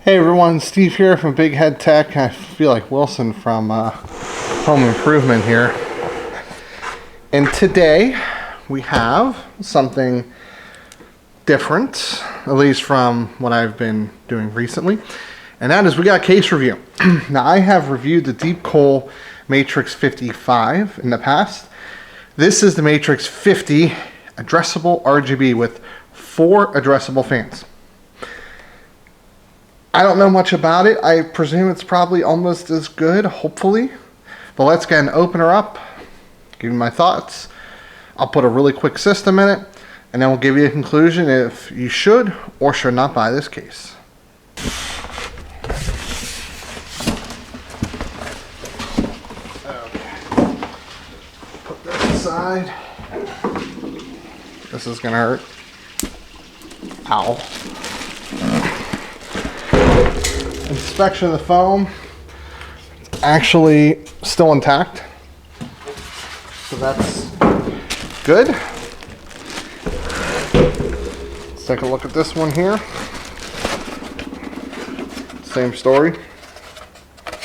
Hey everyone, Steve here from Big Head Tech. I feel like Wilson from Home Improvement here. And today we have something different, at least from what I've been doing recently. And that is we got a case review. Now I have reviewed the DEEPCOOL MATREXX 55 in the past. This is the MATREXX 50 addressable RGB with 4 addressable fans. I don't know much about it. I presume it's probably almost as good, hopefully. But let's get an opener up, give you my thoughts. I'll put a really quick system in it, and then we'll give you a conclusion if you should or should not buy this case. Okay. Put this aside. This is gonna hurt. Ow. Inspection of the foam, it's actually still intact, so that's good. Let's take a look at this one here. Same story,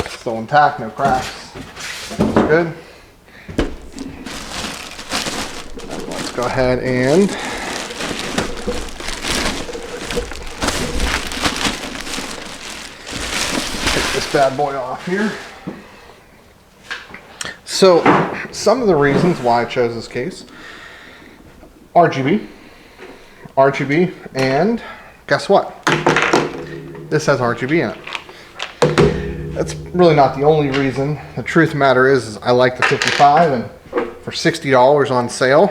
still intact, no cracks, that's good. Let's go ahead and this bad boy off here. So some of the reasons why I chose this case: RGB, and guess what? This has RGB in it. That's really not the only reason. The truth of the matter is I like the 55, and for $60 on sale,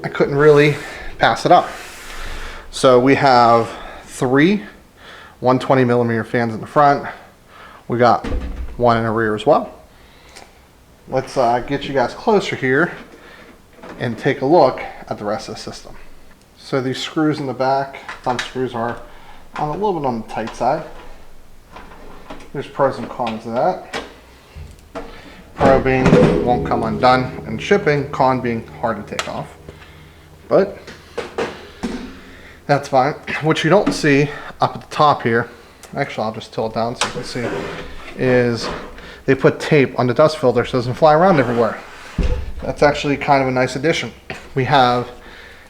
I couldn't really pass it up. So we have 3 120mm fans in the front. We got 1 in the rear as well. Let's get you guys closer here and take a look at the rest of the system. So these screws in the back, thumb screws, are on a little bit on the tight side. There's pros and cons to that. Pro being won't come undone and shipping, con being hard to take off. But that's fine. What you don't see up at the top here, actually I'll just tilt it down so you can see, is they put tape on the dust filter so it doesn't fly around everywhere. That's actually kind of a nice addition. We have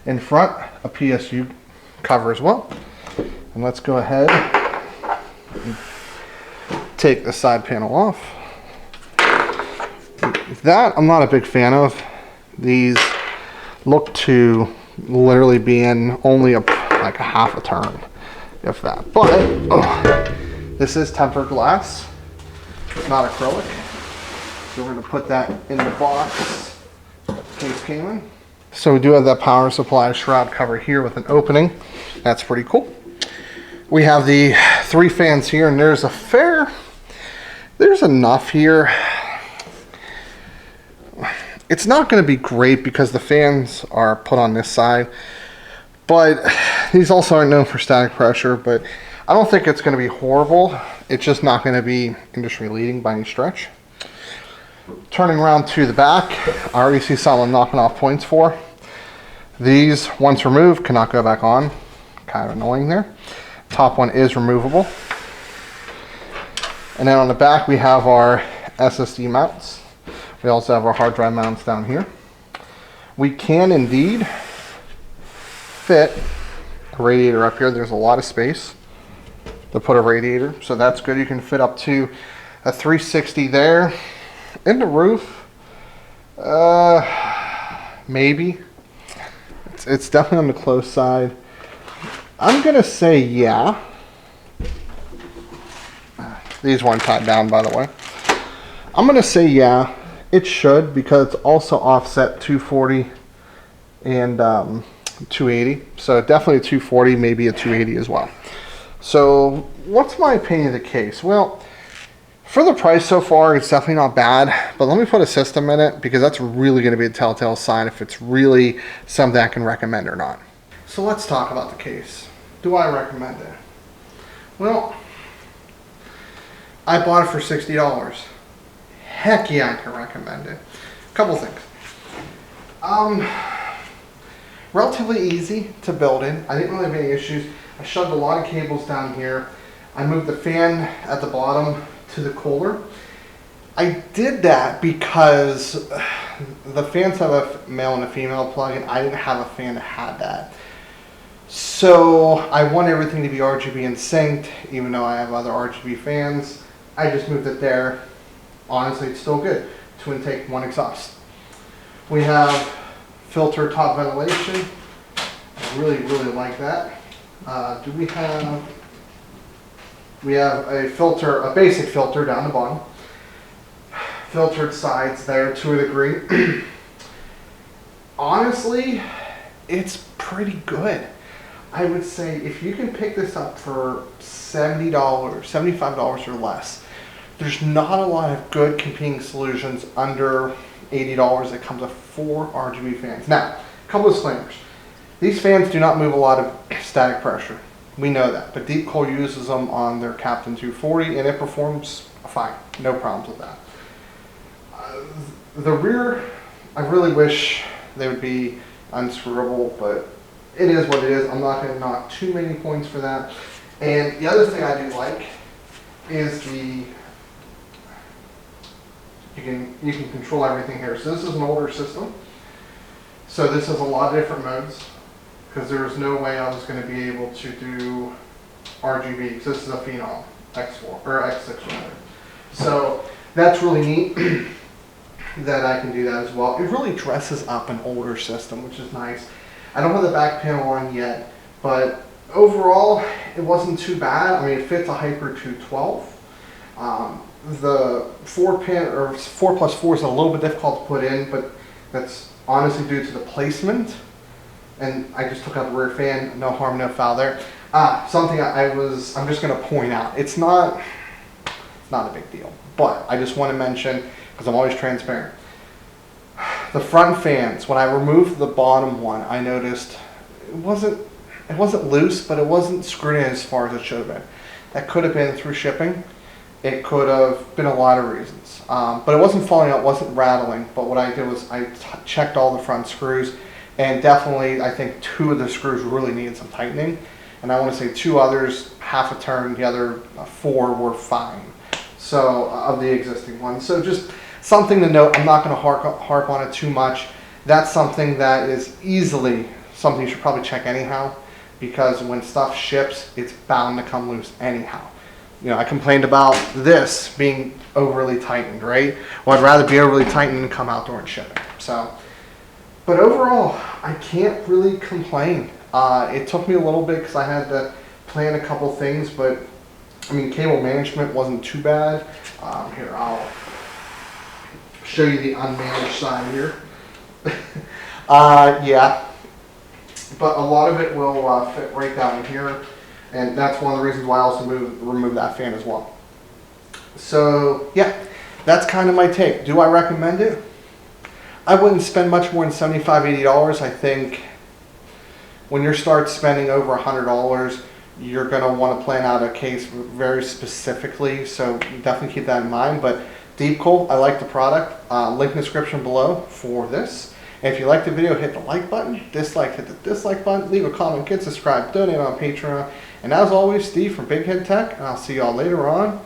in front a PSU cover as well. And let's go ahead and take the side panel off. That I'm not a big fan of. These look to literally be in only like a half a turn, if that. But this is tempered glass, not acrylic. So we're going to put that in the box that the case came in. So we do have that power supply shroud cover here with an opening. That's pretty cool. We have the 3 fans here, and there's enough here. It's not going to be great because the fans are put on this side, but these also aren't known for static pressure, but I don't think it's going to be horrible. It's just not going to be industry leading by any stretch. Turning around to the back, I already see some knocking off points for. These, once removed, cannot go back on. Kind of annoying there. Top one is removable. And then on the back we have our SSD mounts. We also have our hard drive mounts down here. We can indeed fit a radiator up here. There's a lot of space to put a radiator, so that's good. You can fit up to a 360 there. In the roof, maybe. It's definitely on the close side. I'm gonna say yeah. These weren't tied down, by the way. I'm gonna say yeah. It should, because it's also offset 240 and 280. So definitely a 240, maybe a 280 as well. So what's my opinion of the case? Well, for the price so far, it's definitely not bad, but let me put a system in it, because that's really going to be a telltale sign if it's really something I can recommend or not. So let's talk about the case. Do I recommend it? Well, I bought it for $60. Heck yeah, I can recommend it. A couple things. Relatively easy to build in. I didn't really have any issues. I shoved a lot of cables down here. I moved the fan at the bottom to the cooler. I did that because the fans have a male and a female plug, and I didn't have a fan that had that. So I want everything to be RGB and synced, even though I have other RGB fans. I just moved it there. Honestly, it's still good. 2 intake, 1 exhaust. We have filter top ventilation. I really like that. We have a filter, a basic filter down the bottom. Filtered sides there to a degree. Honestly, it's pretty good. I would say if you can pick this up for $70, $75 or less, there's not a lot of good competing solutions under $80 that comes with 4 RGB fans. Now, a couple of disclaimers. These fans do not move a lot of static pressure. We know that, but DEEPCOOL uses them on their Captain 240 and it performs fine. No problems with that. The rear, I really wish they would be unscrewable, but it is what it is. I'm not going to knock too many points for that. And the other thing I do like is you can control everything here. So this is an older system. So this has a lot of different modes because there was no way I was going to be able to do RGB because this is a Phenom X4 or X6 rather. So that's really neat that I can do that as well. It really dresses up an older system, which is nice. I don't have the back panel on yet, but overall it wasn't too bad. I mean, it fits a Hyper 212. The 4-pin or 4+4 is a little bit difficult to put in, but that's honestly due to the placement. And I just took out the rear fan, no harm, no foul there. Something I'm just going to point out. It's not a big deal, but I just want to mention because I'm always transparent. The front fans, when I removed the bottom one, I noticed it wasn't loose, but it wasn't screwed in as far as it should have been. That could have been through shipping. It could have been a lot of reasons. But it wasn't falling out, wasn't rattling. But what I did was I checked all the front screws, and definitely I think 2 of the screws really needed some tightening. And I want to say 2 others, half a turn, the other 4 were fine. So of the existing ones. So just something to note. I'm not going to harp on it too much. That's something that is easily something you should probably check anyhow, because when stuff ships, it's bound to come loose anyhow. You know, I complained about this being overly tightened, right? Well, I'd rather be overly tightened than come out during shipping. So, but overall, I can't really complain. It took me a little bit because I had to plan a couple things, but I mean, cable management wasn't too bad. Here, I'll show you the unmanaged side here. Yeah, but a lot of it will fit right down here, and that's one of the reasons why I also remove that fan as well. So yeah, that's kind of my take. Do I recommend it? I wouldn't spend much more than $75, $80. I think when you start spending over $100, you're going to want to plan out a case very specifically, so definitely keep that in mind. But DEEPCOOL, I like the product. Link in the description below for this. And if you like the video, hit the like button. Dislike, hit the dislike button. Leave a comment, get subscribed, donate on Patreon. And as always, Steve from Big Head Tech, and I'll see y'all later on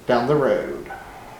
down the road.